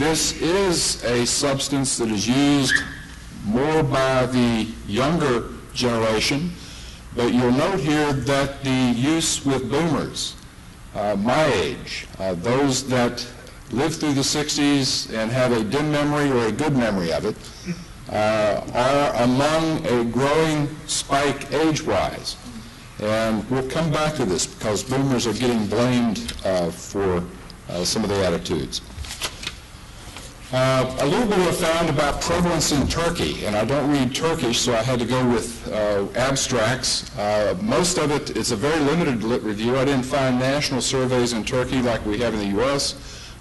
This is a substance that is used more by the younger generation, but you'll note here that the use with boomers, my age, those that lived through the 60s and have a dim memory or a good memory of it, are among a growing spike age-wise. And we'll come back to this because boomers are getting blamed for some of the attitudes. A little bit I found about prevalence in Turkey, and I don't read Turkish, so I had to go with abstracts. Most of it, it's a very limited review. I didn't find national surveys in Turkey like we have in the U.S.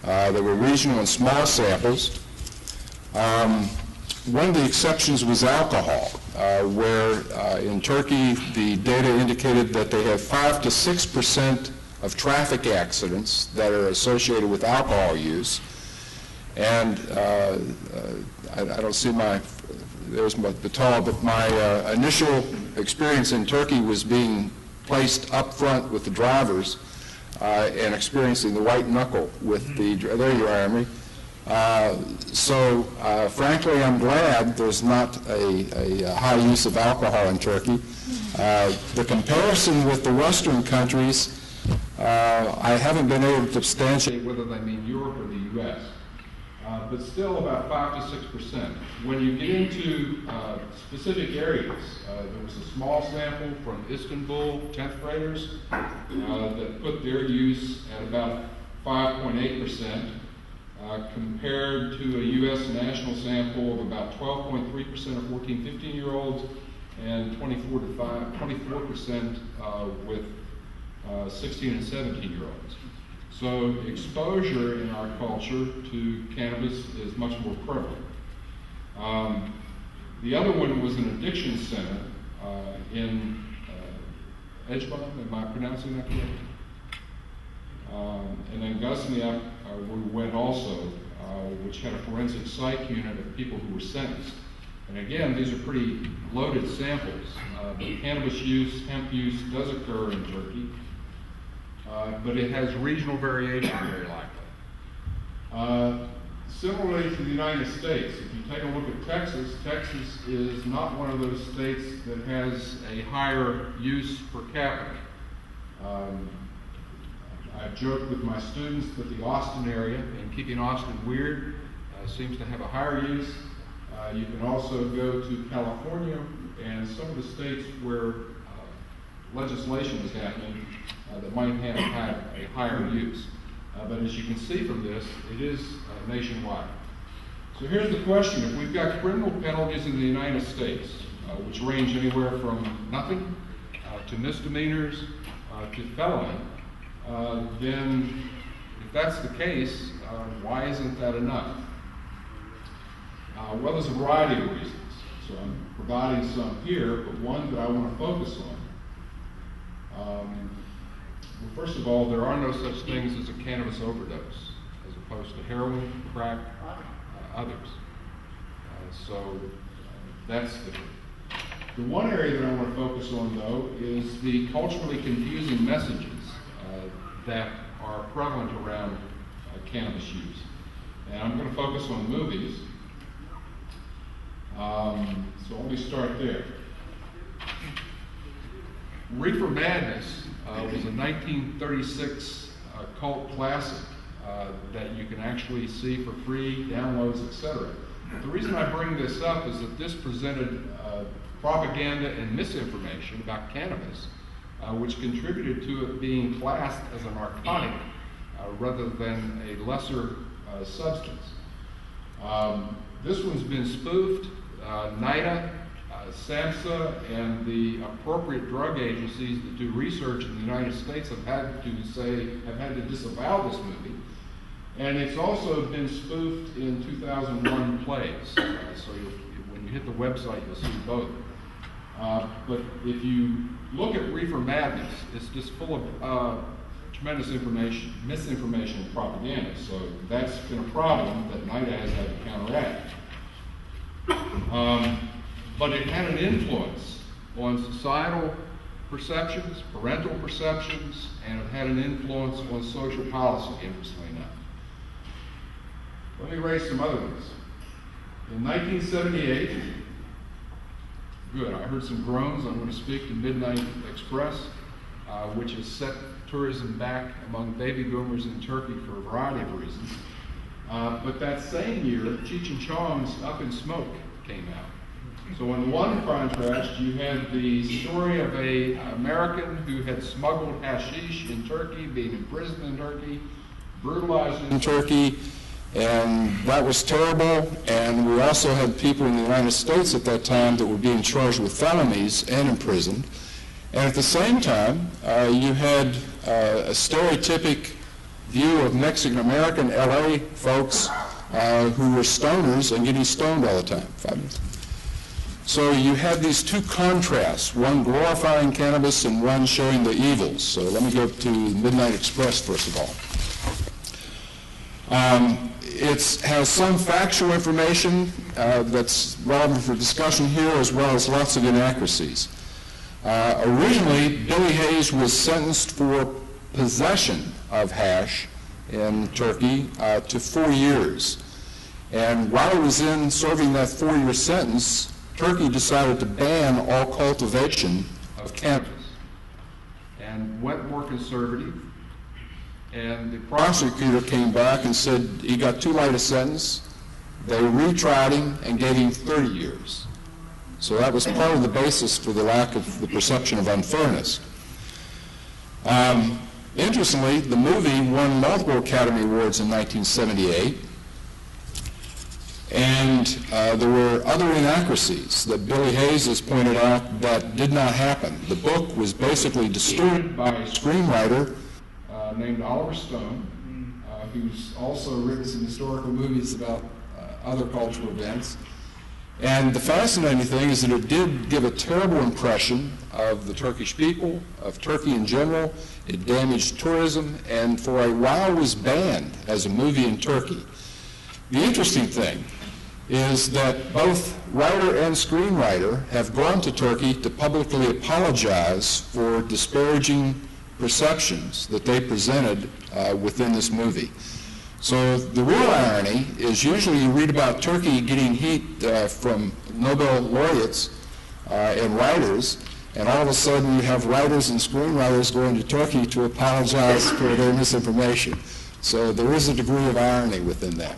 There were regional and small samples. One of the exceptions was alcohol, where in Turkey the data indicated that they have 5 to 6% of traffic accidents that are associated with alcohol use. And I don't see there's my baton, but my initial experience in Turkey was being placed up front with the drivers and experiencing the white knuckle with there you are, Emery. So frankly, I'm glad there's not a high use of alcohol in Turkey. The comparison with the Western countries, I haven't been able to substantiate whether they mean Europe or the U.S., but still about 5 to 6%. When you get into specific areas, there was a small sample from Istanbul, 10th graders, that put their use at about 5.8%. Compared to a U.S. national sample of about 12.3% of 14, 15-year-olds and 24% with 16 and 17-year-olds. So exposure in our culture to cannabis is much more prevalent. The other one was an addiction center in Ejban, am I pronouncing that correctly? And then Gusniak, we went also, which had a forensic psych unit of people who were sentenced. And again, these are pretty loaded samples. But cannabis use, hemp use does occur in Turkey, but it has regional variation very likely. Similarly to the United States, if you take a look at Texas, Texas is not one of those states that has a higher use per capita. I've joked with my students that the Austin area, and keeping Austin weird, seems to have a higher use. You can also go to California and some of the states where legislation is happening that might have had a higher use. But as you can see from this, it is nationwide. So here's the question. If we've got criminal penalties in the United States, which range anywhere from nothing to misdemeanors to felony, then if that's the case, why isn't that enough? Well, there's a variety of reasons. So I'm providing some here, but one that I want to focus on. Well, first of all, there are no such things as a cannabis overdose, as opposed to heroin, crack, others. So that's the one area that I want to focus on, though, is the culturally confusing messages that are prevalent around cannabis use. And I'm going to focus on movies. So let me start there. Reefer Madness was a 1936 cult classic that you can actually see for free, downloads, etc. The reason I bring this up is that this presented propaganda and misinformation about cannabis, which contributed to it being classed as a narcotic rather than a lesser substance. This one's been spoofed. NIDA, SAMHSA, and the appropriate drug agencies that do research in the United States have had to disavow this movie. And it's also been spoofed in 2001 plays. So when you hit the website, you'll see both. But if you look at Reefer Madness, it's just full of tremendous misinformation and propaganda. So that's been a problem that NIDA has had to counteract. But it had an influence on societal perceptions, parental perceptions, and it had an influence on social policy, interestingly enough. Let me raise some other ones. In 1978, good, I heard some groans. I'm going to speak to Midnight Express, which has set tourism back among baby boomers in Turkey for a variety of reasons. But that same year, Cheech and Chong's Up in Smoke came out. So in one contrast, you had the story of an American who had smuggled hashish in Turkey, being imprisoned in Turkey, brutalized in Turkey, and that was terrible. And we also had people in the United States at that time that were being charged with felonies and imprisoned. And at the same time, you had a stereotypic view of Mexican-American LA folks who were stoners and getting stoned all the time. 5 minutes. So you had these two contrasts, one glorifying cannabis and one showing the evils. So let me go to Midnight Express first of all. It has some factual information that's relevant for discussion here, as well as lots of inaccuracies. Originally, Billy Hayes was sentenced for possession of hash in Turkey to 4 years. And while he was in serving that 4-year sentence, Turkey decided to ban all cultivation of cannabis and went more conservative. And the prosecutor came back and said he got too light a sentence. They retried him and gave him 30 years. So that was part of the basis for the lack of the perception of unfairness. Interestingly, the movie won multiple Academy Awards in 1978, and there were other inaccuracies that Billy Hayes has pointed out that did not happen. The book was basically distorted by a screenwriter named Oliver Stone, who's also written some historical movies about other cultural events. And the fascinating thing is that it did give a terrible impression of the Turkish people, of Turkey in general. It damaged tourism, and for a while was banned as a movie in Turkey. The interesting thing is that both writer and screenwriter have gone to Turkey to publicly apologize for disparaging perceptions that they presented within this movie. So the real irony is usually you read about Turkey getting heat from Nobel laureates and writers, and all of a sudden you have writers and screenwriters going to Turkey to apologize for their misinformation. So there is a degree of irony within that.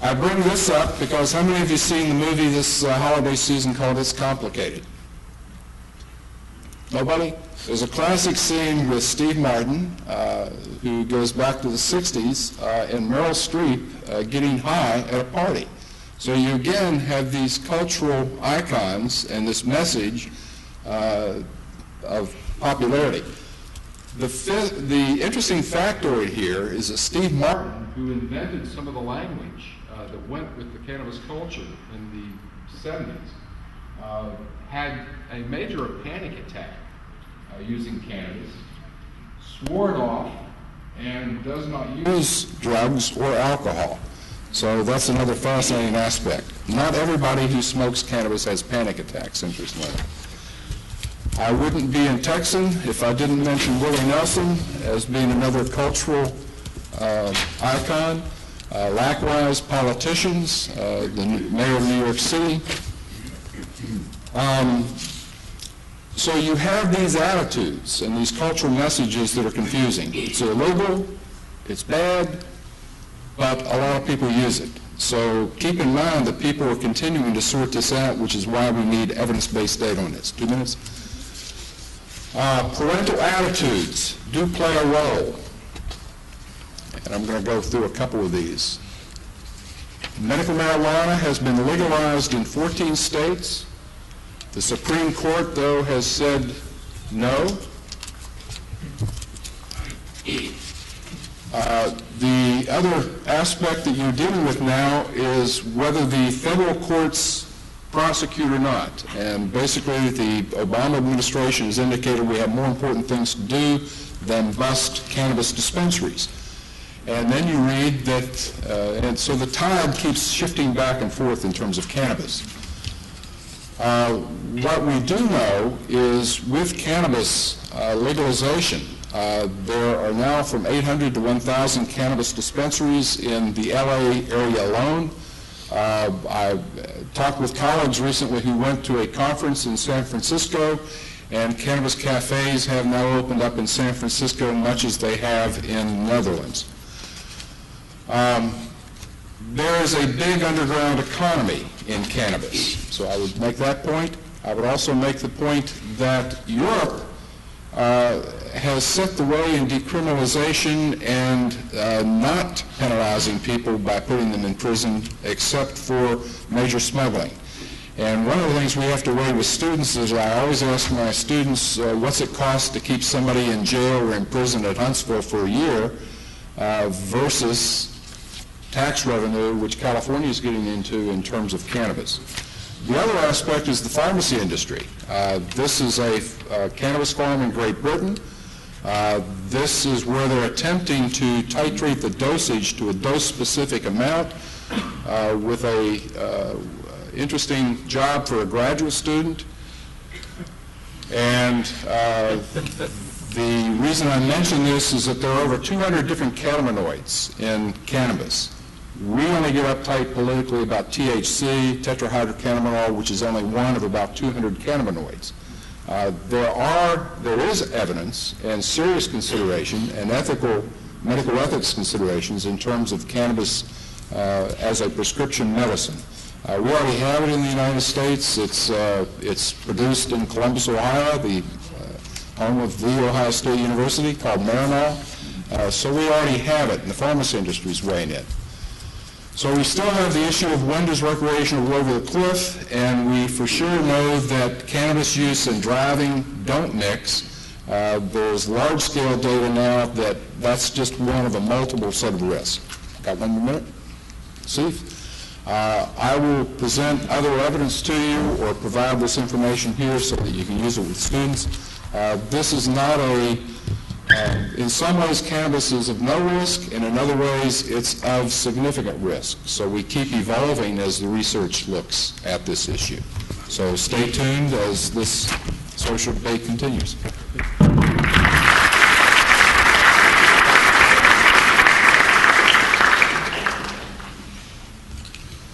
I bring this up because how many of you seen the movie this holiday season called It's Complicated? Nobody? There's a classic scene with Steve Martin, who goes back to the 60s, and Meryl Streep getting high at a party. So you again have these cultural icons and this message of popularity. The interesting factoid here is that Steve Martin, who invented some of the language that went with the cannabis culture in the 70s, had a major panic attack using cannabis, swore it off, and does not use drugs or alcohol. So that's another fascinating aspect. Not everybody who smokes cannabis has panic attacks, interestingly. I wouldn't be in Texan if I didn't mention Willie Nelson as being another cultural icon. Likewise, politicians, the mayor of New York City. So you have these attitudes and these cultural messages that are confusing. It's illegal, it's bad, but a lot of people use it. So keep in mind that people are continuing to sort this out, which is why we need evidence-based data on this. 2 minutes? Parental attitudes do play a role. And I'm going to go through a couple of these. Medical marijuana has been legalized in 14 states. The Supreme Court, though, has said no. The other aspect that you're dealing with now is whether the federal courts prosecute or not. And basically, the Obama administration has indicated we have more important things to do than bust cannabis dispensaries. And then you read that, and so the tide keeps shifting back and forth in terms of cannabis. What we do know is with cannabis legalization, There are now from 800 to 1,000 cannabis dispensaries in the LA area alone. I talked with colleagues recently who went to a conference in San Francisco, and cannabis cafes have now opened up in San Francisco, much as they have in the Netherlands. There is a big underground economy in cannabis, so I would make that point. I would also make the point that Europe has set the way in decriminalization and not penalizing people by putting them in prison except for major smuggling. And one of the things we have to weigh with students is I always ask my students, what's it cost to keep somebody in jail or in prison at Huntsville for a year versus tax revenue, which California is getting into in terms of cannabis. The other aspect is the pharmacy industry. This is a cannabis farm in Great Britain. This is where they're attempting to titrate the dosage to a dose-specific amount with a interesting job for a graduate student. And the reason I mention this is that there are over 200 different cannabinoids in cannabis. We only get uptight politically about THC, tetrahydrocannabinol, which is only one of about 200 cannabinoids. There is evidence and serious consideration and medical ethics considerations in terms of cannabis as a prescription medicine. We already have it in the United States. It's produced in Columbus, Ohio, the home of the Ohio State University, called Marinol. So we already have it, and the pharmacy industry is weighing in. So we still have the issue of when does recreational go over the cliff, and we for sure know that cannabis use and driving don't mix. There's large-scale data now that that's just one of a multiple set of risks. Got 1 more minute? Steve? I will present other evidence to you or provide this information here so that you can use it with students. This is not in some ways cannabis is of no risk, and in other ways it's of significant risk. So we keep evolving as the research looks at this issue. So stay tuned as this social debate continues.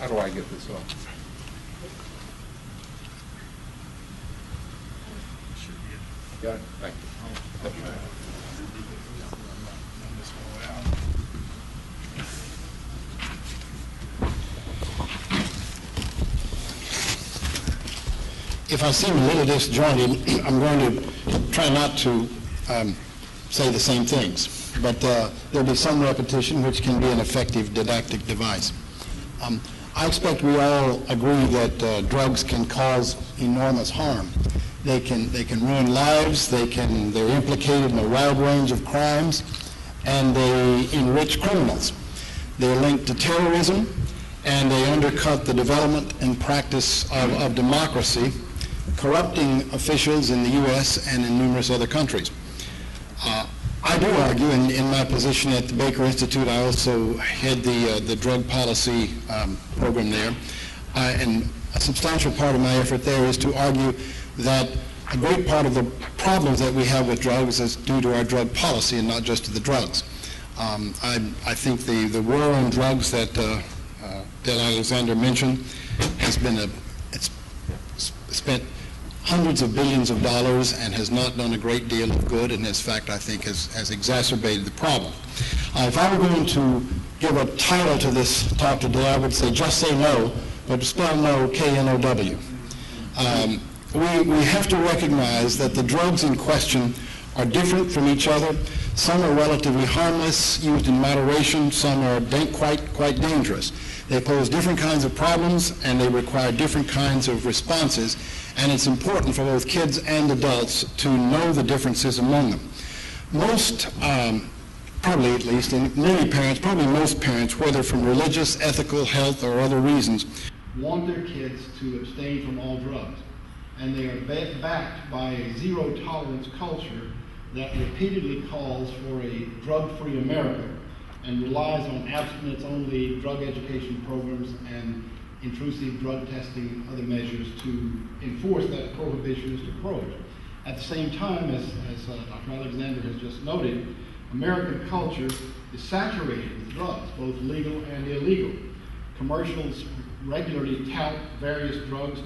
How do I get this off? Got it? Thank you. If I seem a little disjointed, I'm going to try not to say the same things, but there'll be some repetition which can be an effective didactic device. I expect we all agree that drugs can cause enormous harm. They can ruin lives, they're implicated in a wide range of crimes, and they enrich criminals. They're linked to terrorism, and they undercut the development and practice of democracy, corrupting officials in the U.S. and in numerous other countries. I do argue, in my position at the Baker Institute, I also head the drug policy program there, and a substantial part of my effort there is to argue that a great part of the problems that we have with drugs is due to our drug policy and not just to the drugs. I think the war on drugs that Alexander mentioned has been it's spent hundreds of billions of dollars and has not done a great deal of good, and in fact I think has exacerbated the problem. If I were going to give a title to this talk today, I would say just say no, but spell no, K-N-O-W. We have to recognize that the drugs in question are different from each other. Some are relatively harmless, used in moderation. Some are quite dangerous. They pose different kinds of problems, and they require different kinds of responses. And it's important for both kids and adults to know the differences among them. Most, probably at least, and many parents, probably most parents, whether from religious, ethical, health, or other reasons, want their kids to abstain from all drugs. And they are backed by a zero-tolerance culture that repeatedly calls for a drug-free America and relies on abstinence-only drug education programs and intrusive drug testing and other measures to enforce that prohibitionist approach. At the same time, as Dr. Alexander has just noted, American culture is saturated with drugs, both legal and illegal. Commercials regularly tout various drugs